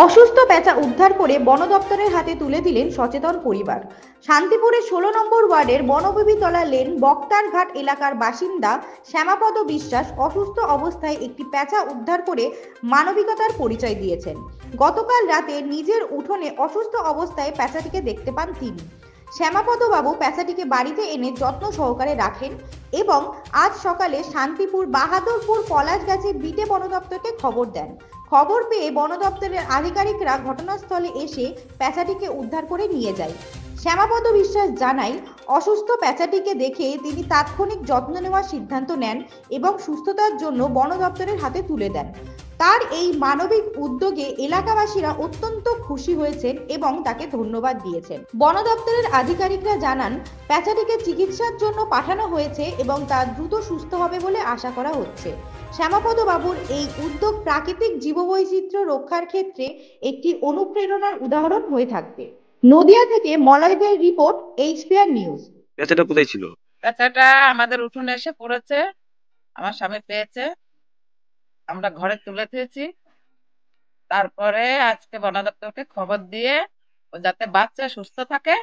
অসুস্থ পেঁচা উদ্ধার করে বন দপ্তরের হাতে তুলে দিলেন সচেতন পরিবার। শান্তিপুরের ১৬ নম্বর ওয়ার্ডের বনবিবিতলা লেন বক্তারঘাট এলাকার বাসিন্দা শ্যামাপদ বিশ্বাস অসুস্থ অবস্থায় একটি পেঁচা উদ্ধার করে মানবিকতার পরিচয় দিয়েছেন। গতকাল রাতে নিজের উঠোনে অসুস্থ অবস্থায় পেঁচাটিকে দেখতে পান তিনি। শ্যামাপদ বাবু পেঁচাটিকে বাড়িতে এনে যত্ন সহকারে রাখেন এবং আজ সকালে শান্তিপুর বাহাদুরপুর পলাশগাছি বিটে বন দপ্তরকে খবর দেন। খবর পেয়ে বন দপ্তরের আধিকারিকরা ঘটনাস্থলে এসে পেঁচাটিকে উদ্ধার করে নিয়ে যায়। শ্যামাপদ বিশ্বাস জানায়, অসুস্থ পেঁচাটিকে দেখে তিনি তাৎক্ষণিক যত্ন নেওয়ার সিদ্ধান্ত নেন এবং সুস্থতার জন্য বন দপ্তরের হাতে তুলে দেন। তার এই মানবিক উদ্যোগে এলাকাবাসীরা অত্যন্ত খুশি হয়েছেন এবং তাকে ধন্যবাদ দিয়েছেন। বন দপ্তরের আধিকারিকরা জানান, পেঁচাটিকে চিকিৎসার জন্য পাঠানো হয়েছে এবং তার দ্রুত সুস্থ হবে বলে আশা করা হচ্ছে। শ্যামাপদ বাবুর এই উদ্যোগ প্রাকৃতিক জীববৈচিত্র্য রক্ষার ক্ষেত্রে একটি অনুপ্রেরণার উদাহরণ হয়ে থাকবে। নদিয়া থেকে মলয়দের রিপোর্ট, এইচপিআর নিউজ। পেঁচাটা কোথায় ছিল? পেঁচাটা আমাদের উঠোনে এসে পড়েছে, আমার স্বামী পেয়েছে, আমরা ঘরে তুলে দিয়েছি। তারপরে আজকে বন দপ্তরকে খবর দিয়ে ও যাতে বাচ্চা সুস্থ থাকে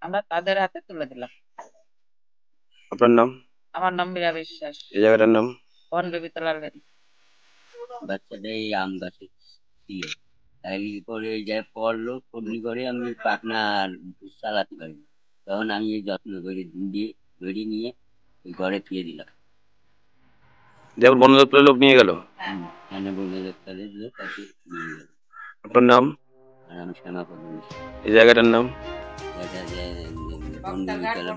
আমরা তাদের হাতে তুলে দিলাম। আপনার নাম? আমার নাম মীরা বিশ্বাস, এই জায়গাটার নাম? বনবিবিতলা লেন। বাচ্চাটা এই আম গাছে ছিল, তাই করে যে পড়লো পড়লি করে আমি পাখনা আর চালাতে পারি, তখন আমি এই যত্ন করে দিয়ে ধরে নিয়ে ওই ঘরে ফিরে দিলাম। যেমন বন দপ্তরের লোক নিয়ে গেল। এখানে বলে তাহলে তাকে নিয়ে গেল। আপনার নাম? আর আমি শ্যামাপদ বিশ্বাস। এই জায়গাটার নাম? এটা যে বন বিবিতলা